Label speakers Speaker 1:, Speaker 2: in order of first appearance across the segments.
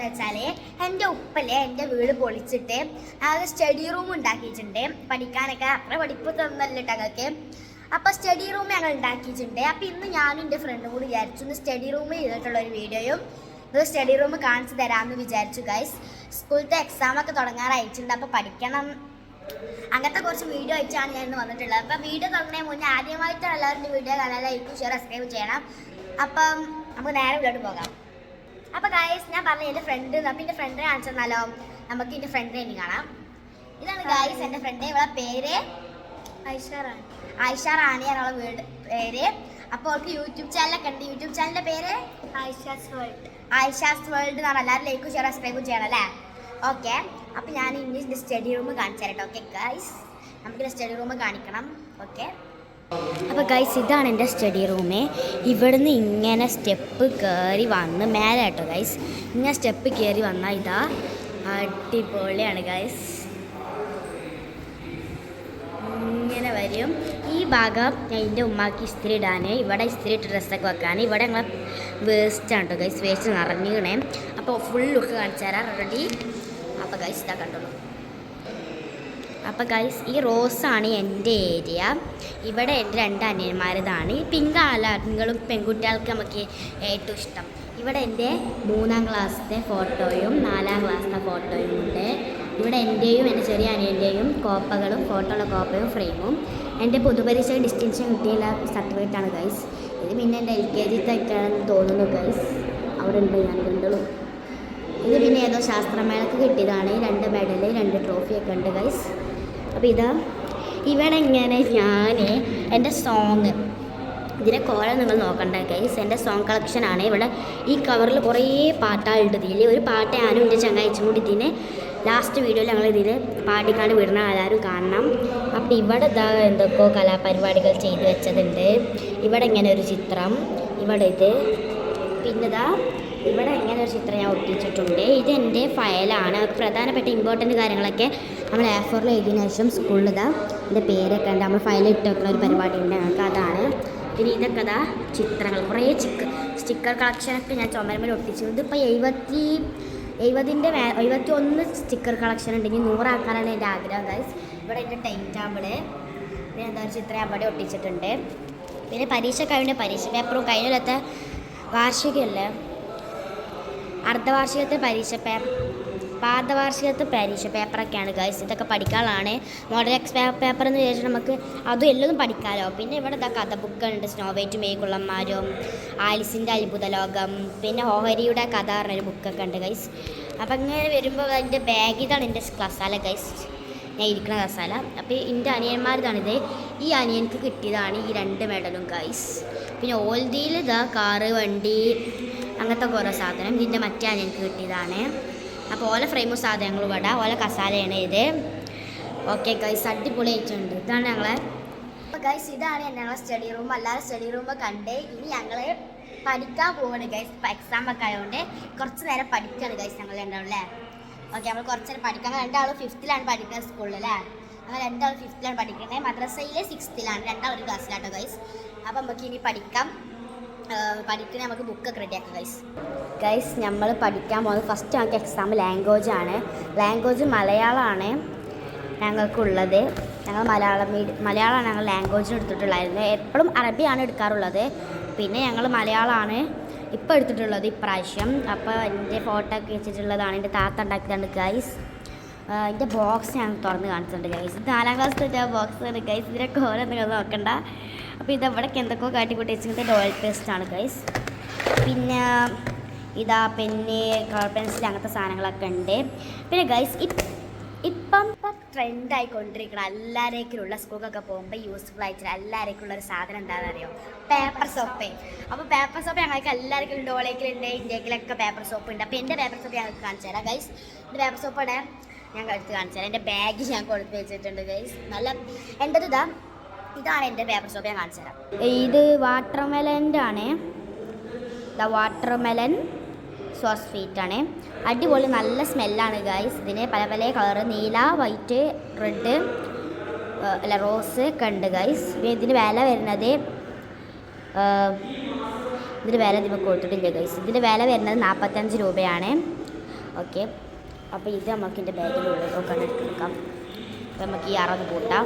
Speaker 1: എന്താന്ന് വെച്ചാല് എൻ്റെ ഉപ്പല്ലേ എൻ്റെ വീട് പൊളിച്ചിട്ട് അത് സ്റ്റഡി റൂം ഉണ്ടാക്കിയിട്ടുണ്ട്. പഠിക്കാനൊക്കെ അത്ര പഠിപ്പ് തന്നല്ല ഞങ്ങൾക്ക്. അപ്പോൾ സ്റ്റഡി റൂം ഞങ്ങൾ ഉണ്ടാക്കിയിട്ടുണ്ട്. അപ്പോൾ ഇന്ന് ഞാനും എൻ്റെ ഫ്രണ്ടും കൂടി വിചാരിച്ചു ഇന്ന് സ്റ്റഡി റൂം ചെയ്തിട്ടുള്ള ഒരു വീഡിയോയും ഇത് സ്റ്റഡി റൂം കാണിച്ചു തരാമെന്ന് വിചാരിച്ചു ഗൈസ്. സ്കൂളത്തെ എക്സാമൊക്കെ തുടങ്ങാറായിട്ടുണ്ട്. അപ്പോൾ പഠിക്കണം അങ്ങനത്തെ കുറച്ച് വീഡിയോ വെച്ചാണ് ഞാൻ ഇന്ന് വന്നിട്ടുള്ളത്. അപ്പോൾ വീഡിയോ തുടങ്ങുന്നതിന് മുന്നേ ആദ്യമായിട്ടാണ് എല്ലാവരും വീഡിയോ കാണാൻ ലൈക്ക് ഷെയർ സബ്സ്ക്രൈബ് ചെയ്യണം. അപ്പം നമുക്ക് നേരെ വീട്ടിലോട്ട് പോകാം. അപ്പോൾ ഗൈസ് ഞാൻ പറഞ്ഞ എൻ്റെ ഫ്രണ്ട്, അപ്പം എൻ്റെ ഫ്രണ്ടിനെ കാണിച്ചു തന്നാലോ? നമുക്ക് എൻ്റെ ഫ്രണ്ടിനെ ഇനി കാണാം. ഇതാണ് ഗൈസ് എൻ്റെ ഫ്രണ്ട്. ഇവളെ പേര് ആയിഷ റാണിയാണ് അവളെ വീട് പേര്. അപ്പോൾ അവൾക്ക് യൂട്യൂബ് ചാനലൊക്കെ ഉണ്ട്. യൂട്യൂബ് ചാനലിൻ്റെ പേര് ആയിഷാസ് വേൾഡ് എന്നാണ്. എല്ലാവരും ലൈക്കും ഷെയർ സബ്സ്ക്രൈബും ചെയ്യണം അല്ലേ? ഓക്കെ. അപ്പോൾ ഞാൻ ഇനി സ്റ്റഡി റൂം കാണിച്ചു തരട്ടെ. ഓക്കെ ഗൈസ്, നമുക്കിൻ്റെ സ്റ്റഡി റൂം കാണിക്കണം. ഓക്കെ. അപ്പോൾ ഗൈസ് ഇതാണ് എൻ്റെ സ്റ്റഡി റൂമ്. ഇവിടുന്ന് ഇങ്ങനെ സ്റ്റെപ്പ് കയറി വന്ന് മേലെ കേട്ടോ ഗൈസ്. ഇങ്ങനെ സ്റ്റെപ്പ് കയറി വന്നാൽ ഇതാ അടിപൊളിയാണ് ഗൈസ്. ഇങ്ങനെ വരും. ഈ ഭാഗം എൻ്റെ ഉമ്മാക്ക് ഇസ്തിരി ഇടാൻ, ഇവിടെ ഇസ്തിരി ഇട്ട് ഡ്രസ്സൊക്കെ വെക്കാൻ. ഇവിടെ ഞങ്ങൾ വേസ്റ്റാണ് കേട്ടോ ഗൈസ്. വേസ്റ്റ് നിറഞ്ഞിക്കണേ. അപ്പോൾ ഫുൾ ലുക്ക് കാണിച്ചു തരാം. റെഡി? അപ്പോൾ ഗൈസ് ഇതാ കണ്ടോളൂ. അപ്പോൾ ഗൈസ് ഈ റോസാണ് എൻ്റെ ഏരിയ. ഇവിടെ എൻ്റെ 2 അനിയന്മാരതാണ്. ഈ പിങ്കാണല്ല നിങ്ങളും പെൺകുട്ടികൾക്ക് നമുക്ക് ഏറ്റവും ഇഷ്ടം. ഇവിടെ എൻ്റെ 3ാം ക്ലാസ്സിലെ ഫോട്ടോയും 4ാം ക്ലാസ്സിലെ ഫോട്ടോയും ഉണ്ട്. ഇവിടെ എൻ്റെയും എൻ്റെ ചെറിയ അനിയൻ്റെയും കോപ്പകളും ഫോട്ടോയുള്ള കോപ്പയും ഫ്രെയിമും എൻ്റെ പൊതുപരീക്ഷ ഡിസ്റ്റിങ്ഷൻ കിട്ടിയുള്ള സർട്ടിഫിക്കറ്റാണ് ഗൈസ്. ഇത് പിന്നെ എൻ്റെ LKG ആയിട്ടാണെന്ന് തോന്നുന്നു ഗൈസ്. അവിടെ ഉണ്ട്, ഞാൻ കണ്ടോളൂ. ഇത് പിന്നെ ഏതോ ശാസ്ത്രമേളക്ക് കിട്ടിയതാണ്. 2 മെഡൽ 2 ട്രോഫിയൊക്കെ ഉണ്ട് ഗൈസ്. അപ്പോൾ ഇതാ ഇവിടെ ഇങ്ങനെ ഞാൻ എൻ്റെ സോങ്, ഇതിൻ്റെ കോലം നിങ്ങൾ നോക്കണ്ട ഗൈസ്. എൻ്റെ സോങ് കളക്ഷനാണ്. ഇവിടെ ഈ കവറിൽ കുറേ പാട്ടുകളുണ്ട്. ഇതിൽ ഒരു പാട്ട് ഞാനും എൻ്റെ ചങ്ങാഴ്ചയും കൂടി ഇതിന് ലാസ്റ്റ് വീഡിയോയിൽ ഞങ്ങൾ ഇതിൽ പാടിക്കാണ്ട് വിടണം, എല്ലാവരും കാണണം. അപ്പോൾ ഇവിടെ ഇതാ എന്തൊക്കെയോ കലാപരിപാടികൾ ചെയ്തു വെച്ചതുണ്ട്. ഇവിടെ ഇങ്ങനെ ഒരു ചിത്രം, ഇവിടെ ഇത്, പിന്നെ ഇതാ ഇവിടെ ഇങ്ങനെ ഒരു ചിത്രം ഞാൻ ഒട്ടിച്ചിട്ടുണ്ട്. ഇത് എൻ്റെ ഫയലാണ്. പ്രധാനപ്പെട്ട ഇമ്പോർട്ടൻറ്റ് കാര്യങ്ങളൊക്കെ നമ്മൾ A4 എഴുതിയതിനു ശേഷം സ്കൂളിൽ ഇതാ എൻ്റെ പേരൊക്കെ ഉണ്ട്. നമ്മൾ ഫയൽ ഇട്ട് വെക്കുന്ന ഒരു പരിപാടി ഉണ്ട് ഞങ്ങൾക്ക്, അതാണ്. പിന്നെ ഇതൊക്കെ ഇതാ ചിത്രങ്ങൾ, കുറേ സ്റ്റിക്കർ കളക്ഷനൊക്കെ ഞാൻ ചുമരുമേൽ ഒട്ടിച്ചു. ഇതിപ്പോൾ 71 സ്റ്റിക്കർ കളക്ഷൻ ഉണ്ടെങ്കിൽ 100 ആക്കാനാണ് എൻ്റെ ആഗ്രഹം ഗൈസ്. ഇവിടെ എൻ്റെ ടൈം ടേബിള്, പിന്നെ എന്താ ഒരു ചിത്രം അവിടെ ഒട്ടിച്ചിട്ടുണ്ട്. പിന്നെ പരീക്ഷ കഴിഞ്ഞ പരീക്ഷ പേപ്പറും കഴിഞ്ഞത്തെ വാർഷികമല്ലേ, അർദ്ധവാർഷികത്തെ പരീക്ഷ പാദവാർഷികത്തെ പരീക്ഷ പേപ്പറൊക്കെയാണ് ഗൈസ്. ഇതൊക്കെ പഠിക്കാനുള്ളതാണ്. മോഡൽ പേപ്പർ എന്ന് വിചാരിച്ചാൽ നമുക്ക് അതും എല്ലാം പഠിക്കാമല്ലോ. പിന്നെ ഇവിടെ ഇതാ കഥ ബുക്കുണ്ട്. സ്നോ വൈറ്റും മേക്കുള്ളന്മാരും, ആലിസിൻ്റെ അത്ഭുത ലോകം, പിന്നെ ഓഹരിയുടെ കഥ പറഞ്ഞൊരു ബുക്കൊക്കെ ഉണ്ട് ഗൈസ്. അപ്പം ഇങ്ങനെ വരുമ്പോൾ അതിൻ്റെ ബാഗ്, ഇതാണ് എൻ്റെ കസാല ഗൈസ്, ഞാൻ ഇരിക്കുന്ന കസാല. അപ്പോൾ എൻ്റെ അനിയന്മാരിതാണിത്. ഈ അനിയൻക്ക് കിട്ടിയതാണ് ഈ 2 മെഡലും ഗൈസ്. പിന്നെ ഓൽഡിയിൽ ഇതാ കാറ്, വണ്ടി, അങ്ങനത്തെ കുറേ സാധനം. ഇതിൻ്റെ മറ്റേ അനിയൻക്ക് കിട്ടിയതാണ്. അപ്പോൾ ഓല ഫ്രെയിമും സാധനങ്ങളും ഇവിടെ, ഓല കസാലയാണ് ഇത്. ഓക്കെ ഗൈസ്, അടിപൊളിയായിട്ടുണ്ട്. ഇതാണ് ഞങ്ങളെ. അപ്പോൾ ഗൈസ് ഇതാണ് ഞങ്ങളെ സ്റ്റഡി റൂം. അല്ലാതെ സ്റ്റഡി റൂം കണ്ട് ഇനി ഞങ്ങൾ പഠിക്കാൻ പോവാണ് ഗൈസ്. ഇപ്പോൾ എക്സാമൊക്കെ ആയതുകൊണ്ട് കുറച്ച് നേരം പഠിക്കുകയാണ് ഗൈസ് ഞങ്ങൾ രണ്ടാളും അല്ലേ. ഓക്കെ, നമ്മൾ കുറച്ച് നേരം പഠിക്കാൻ. 2 5th പഠിക്കുന്നത് സ്കൂളിൽ അല്ലേ. അങ്ങനെ 2 5th പഠിക്കുന്നത്. മദ്രസയിൽ 6th 2 ഒരു ക്ലാസ്സിലാട്ടോ ഗൈസ്. അപ്പോൾ നമുക്ക് ഇനി പഠിക്കാം. പഠിക്കണേ നമുക്ക് ബുക്കൊക്കെ റെഡിയാക്കാം ഗൈസ്. നമ്മൾ പഠിക്കാൻ പോകുന്നത് ഫസ്റ്റ് ഞങ്ങൾക്ക് എക്സാം ലാംഗ്വേജാണ്. ലാംഗ്വേജ് മലയാളമാണ് ഞങ്ങൾക്കുള്ളത്. ഞങ്ങൾ മലയാളമാണ് ഞങ്ങൾ ലാംഗ്വേജിന് എടുത്തിട്ടുള്ളായിരുന്നു. എപ്പോഴും അറബിയാണ് എടുക്കാറുള്ളത്. പിന്നെ ഞങ്ങൾ മലയാളമാണ് ഇപ്പോൾ എടുത്തിട്ടുള്ളത് ഇപ്രാവശ്യം. അപ്പോൾ എൻ്റെ ഫോട്ടോ ഒക്കെ വെച്ചിട്ടുള്ളതാണ് എൻ്റെ താത്ത ഉണ്ടാക്കിയതാണ് ഗൈസ്. എൻ്റെ ബോക്സ് ഞാൻ തുറന്ന് കാണിച്ചിട്ടുണ്ട് ഗൈസ്. ഇത് 4ാം ക്ലാസ്സിൽ ബോക്സ് ആണ് ഗൈസ്. ഇതിനൊക്കെ ഓരോ നിങ്ങൾ നോക്കണ്ട. അപ്പോൾ ഇതവിടേക്ക് എന്തൊക്കെയോ കാട്ടിക്കൂട്ടി വെച്ചിട്ട് ഓയിൽ പേസ്റ്റാണ് ഗൈസ്. പിന്നെ ഇതാ പെന്ന്, കളർ പെൻസിൽ, അങ്ങനത്തെ സാധനങ്ങളൊക്കെ ഉണ്ട്. പിന്നെ ഗൈസ് ഇപ്പം ട്രെൻഡായിക്കൊണ്ടിരിക്കണം എല്ലാവരേക്കുള്ള സ്കൂളൊക്കെ പോകുമ്പോൾ യൂസ്ഫുൾ ആയിട്ടുള്ള എല്ലാവരേക്കുള്ള ഒരു സാധനം എന്താണെന്ന് അറിയോ? Paper soap. അപ്പോൾ പേപ്പർ സോപ്പ് ഞങ്ങൾക്ക് എല്ലാവർക്കും ഡോളേക്കിലുണ്ട്, ഇന്ത്യക്കിലൊക്കെ പേപ്പർ സോപ്പ് ഉണ്ട്. അപ്പോൾ എൻ്റെ പേപ്പർ സോപ്പ് ഞങ്ങൾക്ക് കാണിച്ചു തരാം ഗൈസ്. ഇത് പേപ്പർ സോപ്പോടെ ഞാൻ എടുത്ത് കാണിച്ചു തരാം. എൻ്റെ ബാഗ് ഞാൻ കൊടുത്ത് വെച്ചിട്ടുണ്ട് ഗൈസ്. നല്ല എൻ്റെത് ഇതാണ് എൻ്റെ പേപ്പർ സോപ്പ്. ഞാൻ കാണിച്ചു തരാം. ഇത് വാട്ടർമെലൻ്റെ ആണ്. വാട്ടർമെലൻ സോസ് സ്വീറ്റാണ്. അടിപൊളി നല്ല സ്മെല്ലാണ് ഗൈസ്. ഇതിന് പല പല കളറ്, നീല, വൈറ്റ്, റെഡ്, അല്ല റോസ് ഒക്കെ ഉണ്ട് ഗൈസ്. ഇതിന് വില വരുന്നത് ഇതിന് വില നമുക്ക് കൊടുത്തിട്ടില്ല ഗൈസ്. ഇതിൻ്റെ വില വരുന്നത് 45 രൂപയാണ്. ഓക്കെ, അപ്പോൾ ഇത് നമുക്ക് എൻ്റെ ബാഗിനുള്ളിലൊക്കെ എടുക്കാം. അപ്പോൾ നമുക്ക് ഈ അറന്ന് കൂട്ടാം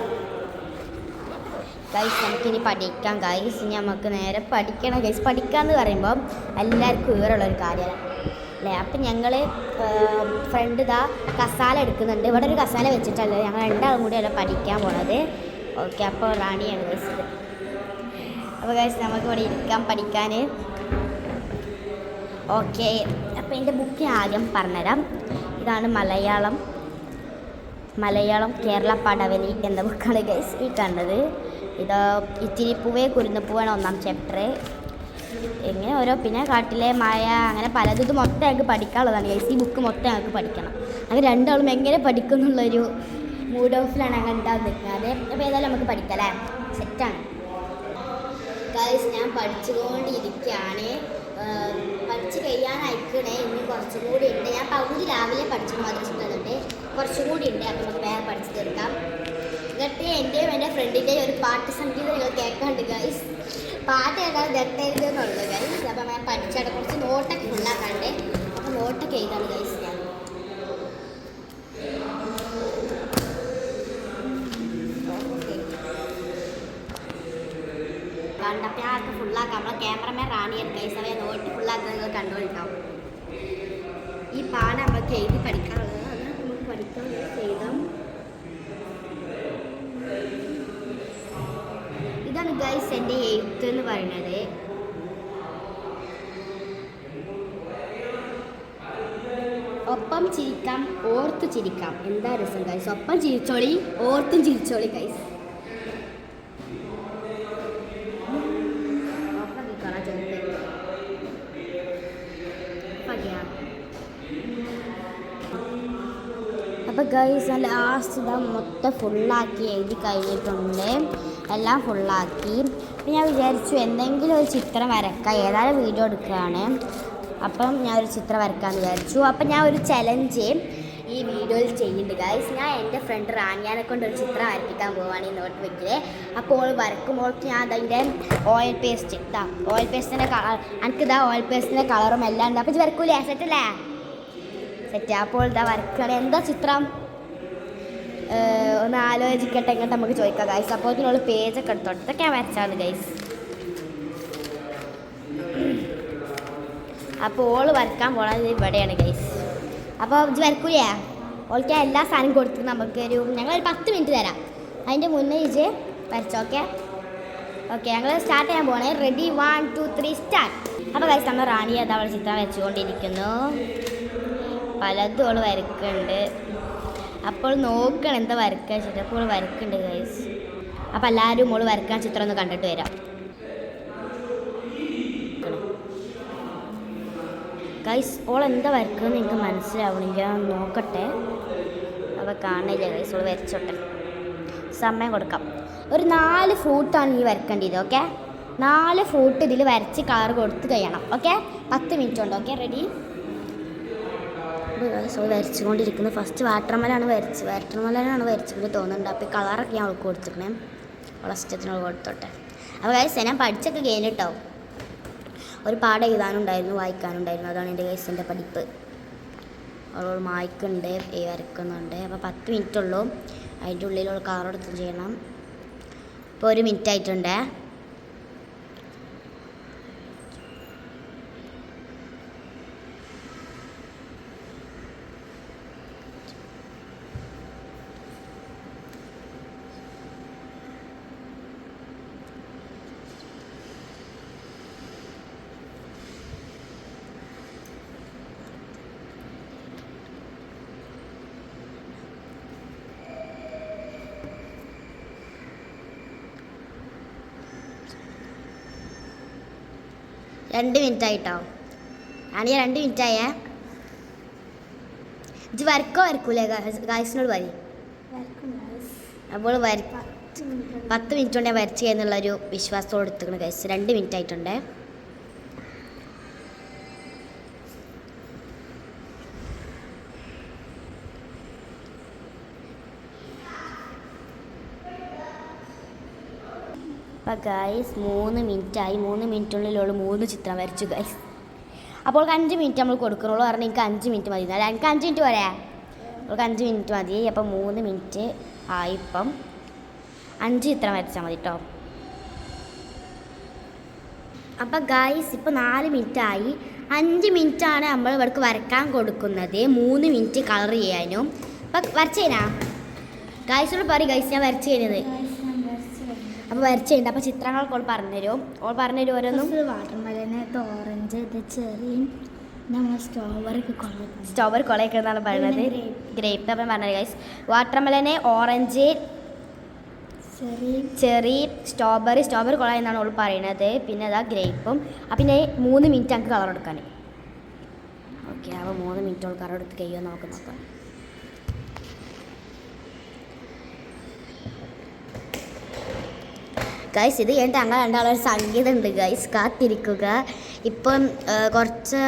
Speaker 1: ഗൈസ്. നമുക്കിനി പഠിക്കാം ഗൈസ്. ഇനി നമുക്ക് നേരെ പഠിക്കണം ഗൈസ്. പഠിക്കാമെന്ന് പറയുമ്പോൾ എല്ലാവർക്കും ഉയരമുള്ളൊരു കാര്യമാണ് അല്ലേ. അപ്പം ഞങ്ങൾ ഫ്രണ്ട് ഇതാ കസാല എടുക്കുന്നുണ്ട്. ഇവിടെ ഒരു കസാല വെച്ചിട്ടല്ലേ ഞങ്ങൾ രണ്ടാളും കൂടി അല്ല പഠിക്കാൻ പോണത്. ഓക്കെ, അപ്പോൾ റാണിയാണ് ഗൈസ് ഇത്. അപ്പോൾ ഗൈസ് നമുക്ക് ഇവിടെ ഇരിക്കാം പഠിക്കാൻ. ഓക്കെ, അപ്പോൾ എൻ്റെ ബുക്ക് ആദ്യം പറഞ്ഞുതരാം. ഇതാണ് മലയാളം കേരള പടവലി എന്ന ബുക്കാണ് ഗൈസ് ഈ കണ്ടത്. ഇത് ഇത്തിരിപ്പൂവേ കുരുന്നപ്പൂവാണ് 1ാം ചാപ്റ്റർ. ഇങ്ങനെ ഓരോ പിന്നെ കാട്ടിലെ മായ അങ്ങനെ പലതും. ഇത് മൊത്തം ഞങ്ങൾക്ക് പഠിക്കാനുള്ളതാണ് ഗൈസ്. ഈ ബുക്ക് മൊത്തം ഞങ്ങൾക്ക് പഠിക്കണം. അങ്ങനെ രണ്ടാളും എങ്ങനെ പഠിക്കും എന്നുള്ളൊരു മൂഡ് ഓഫിലാണ് ഞങ്ങൾ ഉണ്ടാകുന്നത് നിൽക്കുന്നത്. അപ്പോൾ ഏതായാലും നമുക്ക് പഠിക്കാം അല്ലേ. സെറ്റാണ് ഗൈസ്. ഞാൻ പഠിച്ചുകൊണ്ടിരിക്കുകയാണ്. പഠിച്ച് കഴിയാനായിക്കണേ. ഇനി കുറച്ചും കൂടി ഉണ്ട്. ഞാൻ പകുതി രാവിലെ പഠിച്ചു മദ്രസ തന്നിട്ട് കുറച്ചും കൂടി ഉണ്ട്. അപ്പോൾ നമുക്ക് വേറെ പഠിച്ചു തീർക്കാം. എന്നിട്ട് എൻ്റെയും എൻ്റെ ഫ്രണ്ടിൻ്റെയും ഒരു പാട്ട് സംഗീതം നിങ്ങൾ കേൾക്കാണ്ട് ഗൈസ്. പാട്ട് കേൾക്കാൻ ദട്ടെഴുതുന്നുള്ളൂ ഗൈസ്. അപ്പോൾ ഞാൻ പഠിച്ചാൽ കുറച്ച് നോട്ടൊക്കെ ഫുള്ളാക്കാണ്ട്. അപ്പോൾ നോട്ടൊക്കെ എഴുതാണ് ഗൈസ് ഞാൻ. കണ്ടപ്പോൾ ഞാനൊക്കെ ഫുള്ളാക്കാം. നമ്മളെ ക്യാമറമാൻ റാണിയാണ് ഗൈസ്. അവയെ നോട്ട് ഫുള്ളാക്കുന്നത് നിങ്ങൾ കണ്ടുകൊണ്ടാവും. ഈ പാഠം നമുക്ക് എഴുതി പഠിക്കാനുള്ളത്. അത് നമുക്ക് പഠിക്കാൻ എഴുതാം. ഇതാണ് ഗൈസ് എൻ്റെ എഴുത്ത് എന്ന് പറയുന്നത്. ഒപ്പം ചിരിക്കാം ഓർത്ത് ചിരിക്കാം. എന്താ രസം ഗൈസ്. ഒപ്പം ചിരിച്ചോളി ഓർത്തും ചിരിച്ചോളി ഗൈസ്. അപ്പോൾ ഗൈസ് ഞാൻ ലാസ്റ്റ് ഇതാ മൊത്തം ഫുള്ളാക്കി എഴുതി കഴിഞ്ഞിട്ടുണ്ട്. എല്ലാം ഫുള്ളാക്കി. അപ്പം ഞാൻ വിചാരിച്ചു എന്തെങ്കിലും ഒരു ചിത്രം വരക്കാം. ഏതായാലും വീഡിയോ എടുക്കുകയാണ്. അപ്പം ഞാൻ ഒരു ചിത്രം വരക്കാമെന്ന് വിചാരിച്ചു. അപ്പം ഞാൻ ഒരു ചലഞ്ച് ഈ വീഡിയോയിൽ ചെയ്യുന്നുണ്ട് ഗൈസ്. ഞാൻ എൻ്റെ ഫ്രണ്ട് റാണിയാനെ കൊണ്ട് ഒരു ചിത്രം വരപ്പിക്കാൻ പോവുകയാണ് ഈ നോട്ട് ബുക്കിൽ. അപ്പോൾ വരക്കുമ്പോൾക്ക് ഞാൻ അതിൻ്റെ ഓയിൽ പേസ്റ്റ് ഓയിൽ പേസ്റ്റിൻ്റെ കളർ എനിക്കിതാ ഓയിൽ പേസ്റ്റിൻ്റെ കളറും എല്ലാം ഉണ്ട്. അപ്പോൾ ഇത് വരക്കൂലേ? സെറ്റല്ലേ? സെറ്റ്. അപ്പോൾ ഇതാ വരക്കണം. എന്താ ചിത്രം ഒന്ന് ആലോചിക്കട്ടെ. ഇങ്ങോട്ട് നമുക്ക് ചോദിക്കാം ഗൈസ്. അപ്പോൾ ഇതിനുള്ള പേജൊക്കെ എടുത്തോട്ടെ. ഇതൊക്കെ ഞാൻ വരച്ചാണ് ഗൈസ്. അപ്പോൾ ഓള് വരക്കാൻ പോണത് ഇവിടെയാണ് ഗൈസ്. അപ്പോൾ ഇത് വരക്കൂലേ? ഓൾക്ക് എല്ലാ സാധനം കൊടുത്ത് നമുക്കൊരു ഞങ്ങളൊരു 10 മിനിറ്റ് തരാം. അതിൻ്റെ മുന്നേ ഇത് വരച്ചോ. ഓക്കെ ഓക്കെ ഞങ്ങൾ സ്റ്റാർട്ട് ചെയ്യാൻ പോകണേ. Ready 1 2 3 start. അപ്പോൾ ഗൈസ് നമ്മൾ റാണി അത് അവൾ ചിത്രം വെച്ചുകൊണ്ടിരിക്കുന്നു. പലതും ഓൾ വരക്കുന്നുണ്ട്. അപ്പോൾ നോക്കണം എന്താ വരക്കാൻ വെച്ചിട്ട്. അപ്പോൾ ഓൾ വരക്കുന്നുണ്ട് ഗൈസ്. അപ്പോൾ എല്ലാവരും ഓൾ വരക്കാൻ ചിത്രം ഒന്ന് കണ്ടിട്ട് വരാം ഗൈസ്. ഓൾ എന്താ വരക്കുന്നത് എനിക്ക് മനസ്സിലാവണില്ല. നോക്കട്ടെ. അപ്പോൾ കാണില്ല ഗൈസ്. ഓൾ വരച്ചോട്ടെ. സമയം കൊടുക്കാം. ഒരു 4 ഫ്രൂട്ടാണ് ഈ വരക്കേണ്ടത്. ഓക്കെ 4 ഫ്രൂട്ട് ഇതിൽ വരച്ച് കളർ കൊടുത്ത് കഴിയണം. ഓക്കെ 10 മിനിറ്റ് ഉണ്ട്. Okay ready. സോ വരച്ചുകൊണ്ടിരിക്കുന്നത്. ഫസ്റ്റ് വാട്ടർമെലാണ് വരച്ചുകൊണ്ട് തോന്നുന്നുണ്ട്. അപ്പോൾ ഈ കളറൊക്കെ ഞാൻ അവൾക്ക് കൊടുത്തിരിക്കണേ. അവളെ ഇഷ്ടത്തിനോട് കൊടുത്തോട്ടെ. അപ്പോൾ ഗൈസ് ഞാൻ പഠിച്ചൊക്കെ കഴിഞ്ഞിട്ടോ. ഒരു പാഠം എഴുതാനുണ്ടായിരുന്നു വായിക്കാനുണ്ടായിരുന്നു. അതാണ് എൻ്റെ ഗൈസിൻ്റെ പഠിപ്പ്. അവൾ വായിക്കുന്നുണ്ട് വരക്കുന്നുണ്ട്. അപ്പോൾ 10 മിനിറ്റ് ഉള്ളൂ. അതിൻ്റെ ഉള്ളിലുള്ള കളർ എടുത്ത് ചെയ്യണം. ഇപ്പോൾ 1 മിനിറ്റ് ആയിട്ടുണ്ട്. രണ്ട് മിനിറ്റ് ആയിട്ടോ. ആണെങ്കിൽ 2 മിനിറ്റ് ആയേ. ഇത് വരക്കൂലേ ഗായ്സിനോട് വരി. അപ്പോൾ 10 മിനിറ്റ് കൊണ്ട് ഞാൻ വരച്ച് എന്നുള്ളൊരു വിശ്വാസത്തോടെ എടുത്തിരിക്കണം ഗൈസ്. 2 മിനിറ്റ് ആയിട്ടുണ്ട്. അപ്പോൾ ഗൈസ് 3 മിനിറ്റായി. 3 മിനിറ്റിനുള്ളിൽ 3 ചിത്രം വരച്ചു ഗൈസ്. അപ്പോൾ 5 മിനിറ്റ് നമ്മൾ കൊടുക്കുന്നുള്ളൂ. കാരണം എനിക്ക് 5 മിനിറ്റ് മതി. അല്ല എനിക്ക് 5 മിനിറ്റ് പോരാ, അവൾക്ക് 5 മിനിറ്റ് മതി. അപ്പം 3 മിനിറ്റ് ആയി. ഇപ്പം 5 ഇത്ര വരച്ചാൽ മതി കേട്ടോ. അപ്പം ഗായ്സ് ഇപ്പോൾ 4 മിനിറ്റ് ആയി. 5 മിനിറ്റാണ് നമ്മൾ ഇവർക്ക് വരക്കാൻ കൊടുക്കുന്നത്, 3 മിനിറ്റ് കളർ ചെയ്യാനും. അപ്പം വരച്ചു കഴിഞ്ഞാ ഗായ്സോട് പറയും ഗൈസ് ഞാൻ വരച്ചു കഴിഞ്ഞത്. അപ്പോൾ വരച്ചു കഴിഞ്ഞിട്ട് അപ്പോൾ ചിത്രങ്ങളൊക്കെ ഓൾ പറഞ്ഞുതരും. ഓരോന്നും.
Speaker 2: വാട്ടർമെലന്, ഓറഞ്ച്, ഇത് ചെറിയ നമ്മൾ
Speaker 1: സ്ട്രോബെറി കൊളയൊക്കെ എന്നാണ് പറയുന്നത്. ഗ്രേപ്പ് അപ്പം പറഞ്ഞത് ഗൈസ്. വാട്ടർമെലന്, ഓറഞ്ച്, ചെറി, സ്ട്രോബെറി കൊള എന്നാണ് ഓൾ പറയുന്നത്. പിന്നെ അതാ ഗ്രേപ്പും. പിന്നെ 3 മിനിറ്റ് നമുക്ക് കളർ എടുക്കാൻ. ഓക്കെ, അപ്പോൾ 3 മിനിറ്റ് ഓൾ കളർ എടുത്ത് കഴിയുമോ നോക്കാം. ഗൈസ് ഇത് കഴിഞ്ഞിട്ട് ഞങ്ങൾ രണ്ടാളൊരു സംഗീതം ഉണ്ട് ഗൈസ്, കാത്തിരിക്കുക. ഇപ്പം കുറച്ച്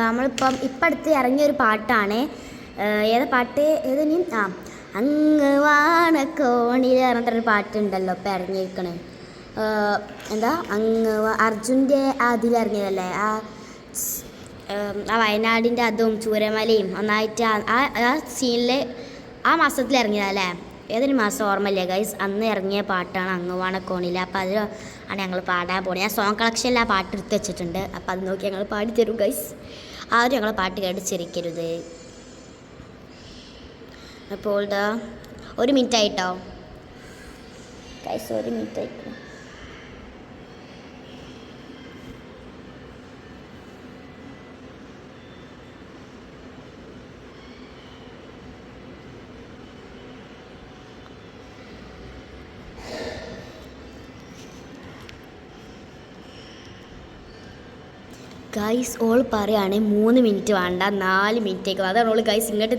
Speaker 1: നമ്മളിപ്പം അടുത്ത് ഇറങ്ങിയൊരു പാട്ടാണ്. ഏതാ പാട്ട്? ഏതിനി അങ്ങ് വാണക്കോണിൽ പറഞ്ഞിട്ടൊരു പാട്ടുണ്ടല്ലോ ഇപ്പം ഇറങ്ങിയിരിക്കണേ. എന്താ അർജുൻ്റെ അതിലിറങ്ങിയതല്ലേ, ആ വയനാടിൻ്റെ അതും ചൂരമലയും ഒന്നായിട്ട് ആ സീനിൽ ആ മാസത്തിൽ ഇറങ്ങിയതല്ലേ. ഏതൊരു മാസം ഓർമ്മയില്ല ഗൈസ്. അന്ന് ഇറങ്ങിയ പാട്ടാണ് അങ്ങ് വാണക്കോണിൽ. അപ്പോൾ അതിൽ ആണ് ഞങ്ങൾ പാടാൻ പോകുന്നത്. ഞാൻ സോങ് കളക്ഷനിൽ ആ പാട്ട് എടുത്ത് വെച്ചിട്ടുണ്ട്. അപ്പോൾ അത് നോക്കി ഞങ്ങൾ പാടിത്തരും ഗൈസ്. ആരും ഞങ്ങൾ പാട്ട് കേട്ട് ചിരിക്കരുത്. അപ്പോൾ ഇതാ 1 മിനിറ്റ് ആയിട്ടോ ഗൈസ്, 1 മിനിറ്റ് ആയിട്ടോ. ഗൈസ് ഓൾ പറയുകയാണ് 3 മിനിറ്റ് വേണ്ട 4 മിനിറ്റേക്ക്. അതാണ് ഓൾ ഗൈസ് ഇങ്ങോട്ട്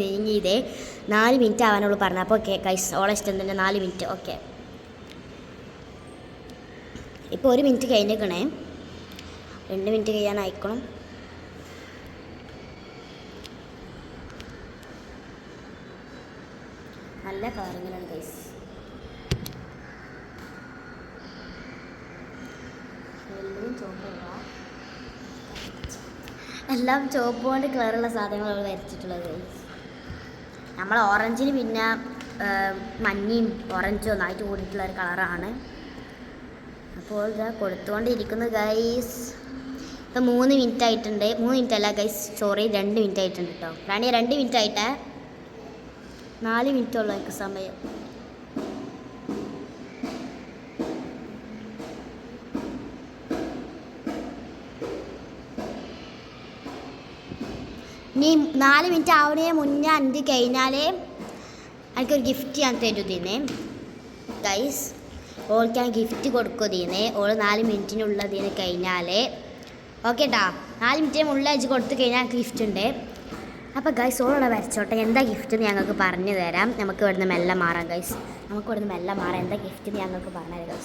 Speaker 1: നീങ്ങിയതേ. 4 മിനിറ്റ് ആവാനോള് പറഞ്ഞു. അപ്പോൾ ഓക്കെ ഗൈസ്, ഓളെ ഇഷ്ടം തന്നെ 4 മിനിറ്റ്. ഓക്കെ, ഇപ്പോൾ 1 മിനിറ്റ് കഴിഞ്ഞേക്കണേ. 2 മിനിറ്റ് കഴിയാനായിക്കണം. നല്ല കാര്യങ്ങളാണ് ഗൈസ്. എല്ലാം ചുവപ്പ് കൊണ്ട് കളറുള്ള സാധനങ്ങൾ വരച്ചിട്ടുള്ളത്. നമ്മൾ ഓറഞ്ചിന് പിന്നെ മഞ്ഞയും ഓറഞ്ചും ഒന്നായിട്ട് കൂടിയിട്ടുള്ള ഒരു കളറാണ്. അപ്പോൾ ഇത് കൊടുത്തുകൊണ്ടിരിക്കുന്നു ഗൈസ്. ഇപ്പം 3 മിനിറ്റ് ആയിട്ടുണ്ട്. 3 മിനിറ്റ് അല്ല ഗൈസ്, സോറി 2 മിനിറ്റ് ആയിട്ടുണ്ട് കേട്ടോ. റാണിയ 2 മിനിറ്റ് ആയിട്ടേ. 4 മിനിറ്റ് ഉള്ളൂ എനിക്ക് സമയം. ഇനി 4 മിനിറ്റ് ആവണേ മുന്നേ 5 കഴിഞ്ഞാൽ എനിക്കൊരു ഗിഫ്റ്റ് ഞാൻ തരുതിനെ ഗൈസ്. ഓൾക്ക് ഞാൻ ഗിഫ്റ്റ് കൊടുക്കുന്നതിന് ഓൾ 4 മിനിറ്റിനുള്ളതിന് കഴിഞ്ഞാൽ ഓക്കെ ട്ടാ. 4 മിനിറ്റിന് മുകളിൽ അയച്ച് കൊടുത്തു കഴിഞ്ഞാൽ എനിക്ക് ഗിഫ്റ്റ് ഉണ്ട്. അപ്പോൾ ഗൈസ് ഓളോടെ വരച്ചോട്ടെ. എന്താ ഗിഫ്റ്റ് എന്ന് ഞങ്ങൾക്ക് പറഞ്ഞു തരാം. നമുക്ക് ഇവിടുന്ന് മെല്ലെ മാറാം ഗൈസ്. എന്താ ഗിഫ്റ്റ് എന്ന് ഞങ്ങൾക്ക് പറഞ്ഞു തരാം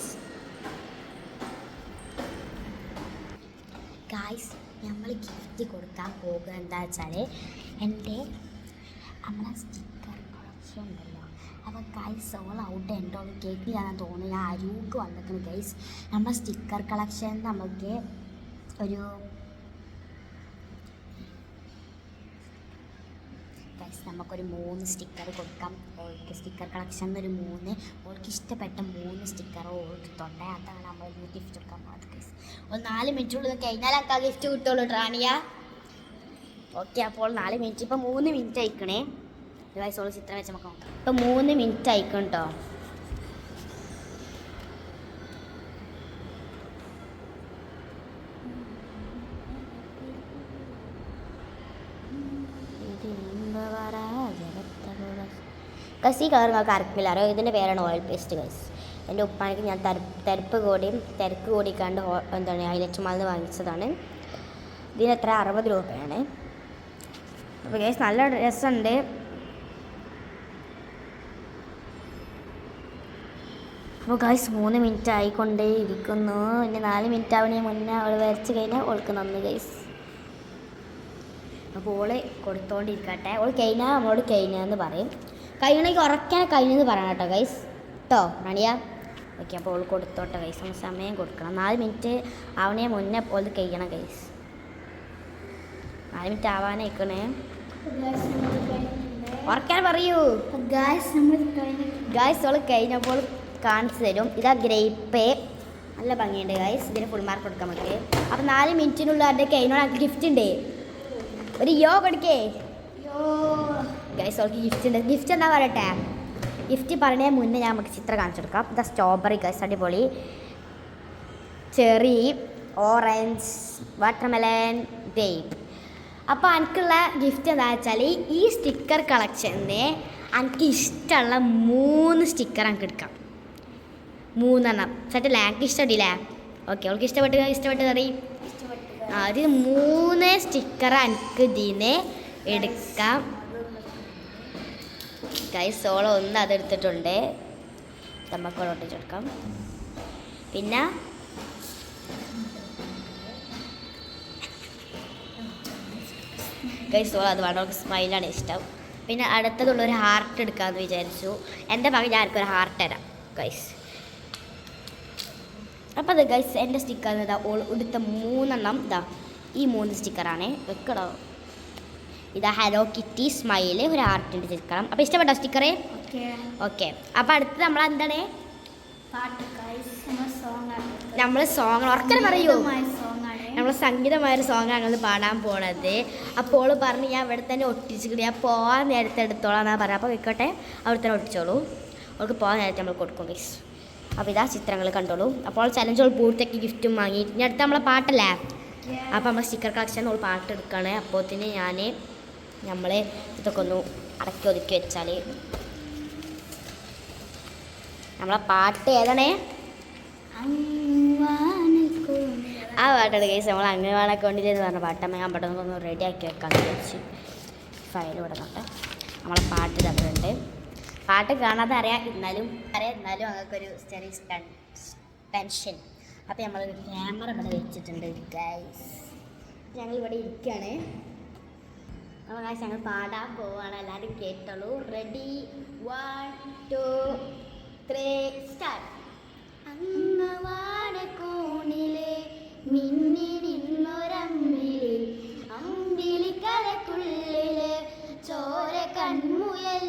Speaker 1: ഗൈസ്. നമ്മൾ ഗിഫ്റ്റ് കൊടുക്കാൻ പോകുക എന്താ വെച്ചാൽ നമ്മളെ സ്റ്റിക്കർ കളക്ഷൻ ഉണ്ടല്ലോ. അപ്പോൾ ഗൈസ് ഓൾ ഔട്ട് ഉണ്ടോ കേൾക്കില്ലാന്ന് തോന്നുന്നു. ഞാൻ അരൂക്ക് വന്നിരിക്കുന്നു ഗൈസ്. നമ്മളെ സ്റ്റിക്കർ കളക്ഷൻ നമുക്ക് ഒരു ഗൈസ് നമുക്കൊരു 3 സ്റ്റിക്കർ കൊടുക്കാം. ഓൾക്ക് സ്റ്റിക്കർ കളക്ഷൻ ഒരു 3 ഓൾക്ക് ഇഷ്ടപ്പെട്ട 3 സ്റ്റിക്കറോ ഓൾക്ക് തൊണ്ടേ. അതാണ് നമ്മൾ ഗിഫ്റ്റ് കൊടുക്കാൻ പോകുന്നത് ഗൈസ്. ഒരു 4 മിനിറ്റുള്ളിൽ കഴിഞ്ഞാൽ എനിക്ക് ആ ഗിഫ്റ്റ് കിട്ടുള്ളൂ റാണിയ. ഓക്കെ, അപ്പോൾ 4 മിനിറ്റ്. ഇപ്പം 3 മിനിറ്റ് ആയിക്കണേ ഗൈസ്. ഓൾ ചിത്രം വെച്ച് നമുക്ക് നോക്കാം. ഇപ്പം 3 മിനിറ്റ് ആയിക്കണം കേട്ടോ. ഗൈസ് ഈ കളർ നിങ്ങൾക്ക് അരക്കില്ല അറിയോ. ഇതിൻ്റെ പേരാണ് ഓയിൽ പേസ്റ്റ് ഗൈസ്. എൻ്റെ ഉപ്പാనికి ഞാൻ തിരക്ക് കൂടിക്കാണ്ട് എന്താണ് ഹൈലൈറ്റ് മാളിൽ നിന്ന് വാങ്ങിച്ചതാണ്. ഇതിന് എത്ര 60 രൂപയാണ്. അപ്പോൾ ഗൈസ് നല്ല രസമുണ്ട്. അപ്പോൾ ഗൈസ് 3 മിനിറ്റ് ആയിക്കൊണ്ടേ ഇരിക്കുന്നു. ഇനി 4 മിനിറ്റ് ആവണേ മുന്നേ അവൾ വരച്ച് കഴിഞ്ഞാൽ ഓൾക്ക് നന്ദി ഗൈസ്. അപ്പോൾ ഓള് കൊടുത്തോണ്ടിരിക്കട്ടെ. ഓൾ കഴിഞ്ഞാൽ നമ്മളോട് കഴിഞ്ഞാന്ന് പറയും. കഴിയണമെങ്കിൽ ഉറക്കാൻ കഴിഞ്ഞെന്ന് പറയണം കേട്ടോ ഗൈസ് കേട്ടോ റാണിയ. ഓക്കെ, അപ്പോൾ ഓൾ കൊടുത്തോട്ടെ ഗൈസ്. നമ്മൾ സമയം കൊടുക്കണം. 4 മിനിറ്റ് ആവണേ മുന്നേ ഓൾ കഴിയണം ഗൈസ്. 4 മിനിറ്റ് ആവാനായിക്കണേ. ഉറക്കാൻ പറയൂ. ഗായ്സ് ഓള് കഴിഞ്ഞപ്പോൾ കാണിച്ചു തരും. ഇതാ ഗ്രേപ്പ്, നല്ല ഭംഗിയുണ്ട് ഗായ്സ്. ഇതിന് ഫുൾ മാർക്ക് കൊടുക്കാം നമുക്ക്. അപ്പം 4 മിനിറ്റിനുള്ള എൻ്റെ കൈനോട് എനിക്ക് ഗിഫ്റ്റ് ഉണ്ട്. ഒരു യോ കൊടുക്കേ ഗൈസ്. ഓൾക്ക് ഗിഫ്റ്റ് ഉണ്ട്. ഗിഫ്റ്റ് എന്താ പറയട്ടെ? ഗിഫ്റ്റ് പറഞ്ഞതിന് മുന്നേ ഞാൻ നമുക്ക് ചിത്രം കാണിച്ചു കൊടുക്കാം. ഇതാ സ്ട്രോബെറി ഗൈസ്, അടിപൊളി. Cherry, orange, watermelon, grape. അപ്പോൾ എനിക്കുള്ള ഗിഫ്റ്റ് എന്താ വെച്ചാൽ ഈ സ്റ്റിക്കർ കളക്ഷന് എനിക്ക് ഇഷ്ടമുള്ള 3 സ്റ്റിക്കർ എനിക്ക് എടുക്കാം. 3 സെറ്റല്ലേ? എനിക്ക് ഇഷ്ടപ്പെട്ടില്ലേ? ഓക്കെ, അവൾക്ക് ഇഷ്ടപ്പെട്ട് കറി. അത് 3 സ്റ്റിക്കർ എനിക്ക് ഇതിനെ എടുക്കാം ഗൈസ്. ഓളം ഒന്ന് അതെടുത്തിട്ടുണ്ട്, നമുക്ക് ഒട്ടിച്ചെടുക്കാം. പിന്നെ ഗൈസ് ഓളം അത് വേണം, അവൾക്ക് സ്മൈലാണ് ഇഷ്ടം. പിന്നെ അടുത്തതുള്ളൊരു ഹാർട്ട് എടുക്കാമെന്ന് വിചാരിച്ചു. എൻ്റെ ഭാഗം ഞാൻ ആർക്കൊരു ഹാർട്ട് തരാം ഗൈസ്. അപ്പോൾ അത് ഗൈസ് എൻ്റെ സ്റ്റിക്കർ ഇതാ ഓൾ എടുത്ത 3 ഇതാ ഈ 3 സ്റ്റിക്കറാണ് വെക്കണോ. ഇതാ ഹലോ കിറ്റി, സ്മൈല്, ഒരു ഹാർട്ടിൻ്റെ സ്റ്റിക്കറാണ്. അപ്പോൾ ഇഷ്ടപ്പെട്ടോ സ്റ്റിക്കറ്? ഓക്കെ. അപ്പോൾ അടുത്ത് നമ്മൾ എന്താണ്? നമ്മൾ സോങ് ഉറക്കം പറയൂ. നമ്മൾ സംഗീതമായൊരു സോങ്ങാണ് ഞങ്ങൾ പാടാൻ പോണത്. അപ്പോൾ പറഞ്ഞ് ഞാൻ ഇവിടെ തന്നെ ഒട്ടിച്ചിട്ട് ഞാൻ പോകാൻ നേരത്തെ എടുത്തോളാം എന്നാണ് പറയാം. അപ്പോൾ വെക്കട്ടെ, അവിടെ തന്നെ ഒട്ടിച്ചോളൂ. അവൾക്ക് പോകാൻ നേരത്തെ നമ്മൾ കൊടുക്കും ഗൈസ്. അപ്പോൾ ഇതാ ചിത്രങ്ങൾ കണ്ടോളൂ. അപ്പോൾ ചലഞ്ചോൾ പൂർത്തിയാക്കി ഗിഫ്റ്റും വാങ്ങി. ഇനി അടുത്ത നമ്മളെ പാട്ടല്ലേ? അപ്പോൾ നമ്മൾ സ്റ്റിക്കർ കളക്ഷൻ നമ്മൾ പാട്ട് എടുക്കുകയാണ്. അപ്പോഴത്തേന് നമ്മൾ ഇതൊക്കെ ഒന്ന് അടക്കി ഒതുക്കി വെച്ചാൽ നമ്മളെ പാട്ട് ഏതാണേ? ആ പാട്ടാണ് കേസ്. നമ്മൾ അങ്ങനെവാണൊക്കെ കൊണ്ടില്ലെന്ന് പറഞ്ഞ പാട്ടമ്മ ഞാൻ പെട്ടെന്ന് ഒന്ന് റെഡിയാക്കി വെക്കാമെന്ന് വിചാരിച്ച് ഫയൽ വിടുന്നുണ്ട്. നമ്മളെ പാട്ട് തമ്മിലുണ്ട്. പാട്ട് കാണാതെ അറിയാം, എന്നാലും ഞങ്ങൾക്കൊരു ചെറിയ ടെൻഷൻ. അപ്പോൾ നമ്മൾ ക്യാമറ ഇവിടെ വെച്ചിട്ടുണ്ട് ഗൈസ്. ഞങ്ങൾ ഇവിടെ ഇരിക്കുകയാണ്. അപ്പോൾ ഗൈസ് ഞങ്ങൾ പാടാൻ പോവുകയാണ്. എല്ലാവരും കേട്ടോളൂ. Ready, 1 2 3 start. അങ്ങവാടക്കോണിലെ മിന്നിടുന്നൊരമ്പില്, അമ്പിളിക്കരക്കുള്ളില് ചോര കൺമുയൽ,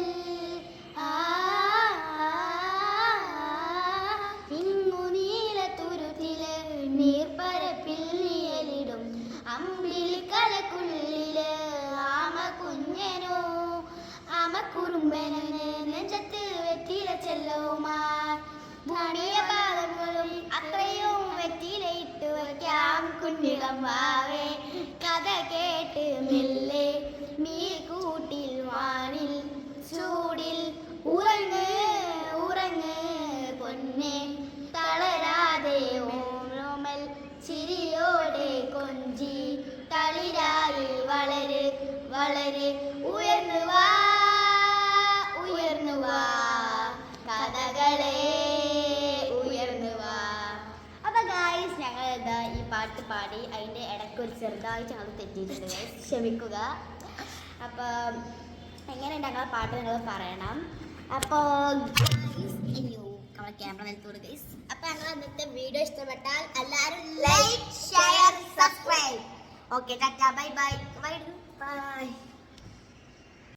Speaker 1: ഇങ്ങുനീല തുരുത്തില് നീർപ്പരപ്പിൽ നീയലിടും, അമ്പിളിക്കരക്കുള്ളില് ആമക്കുറുമ്പനെ നെഞ്ചത്ത് വെറ്റില ചെല്ലവുമാർ, ധണിയ പാദങ്ങളും അത്രയും വെറ്റിലയിട്ട് വയ്ക്കാം കുഞ്ഞിളമ്പാവേ. കഥ കേട്ട് മെല്ലെ മീകൂട്ടിൽ വാനിൽ ചൂടിൽ ഉറങ്ങ് പൊന്നെ, തളരാതെ ഓമൽ ചിരിയോടെ കൊഞ്ചി തളിരായി വളര് ഉയർന്നു വാ കഥകളെ ഉയർന്നു വാ. അപ്പോൾ ഗായ്സ് ഞങ്ങൾ ഇതാ ഈ പാട്ട് പാടി അതിൻ്റെ ഇടയ്ക്ക് ഒരു ചെറുതായിട്ട് ഞങ്ങൾ തെറ്റിയിട്ടുണ്ട് ഗായ്സ്, ക്ഷമിക്കുക. അപ്പോൾ എങ്ങനെയുണ്ട് ഞങ്ങളെ പാട്ട് നിങ്ങൾ പറയണം. അപ്പോൾ നമ്മളെ ക്യാമറ നിലത്തോട് ഗൈസ്. അപ്പോൾ ഞങ്ങൾ ഇന്നത്തെ വീഡിയോ ഇഷ്ടപ്പെട്ടാൽ എല്ലാവരും like, share, subscribe. Okay, Tata, bye bye.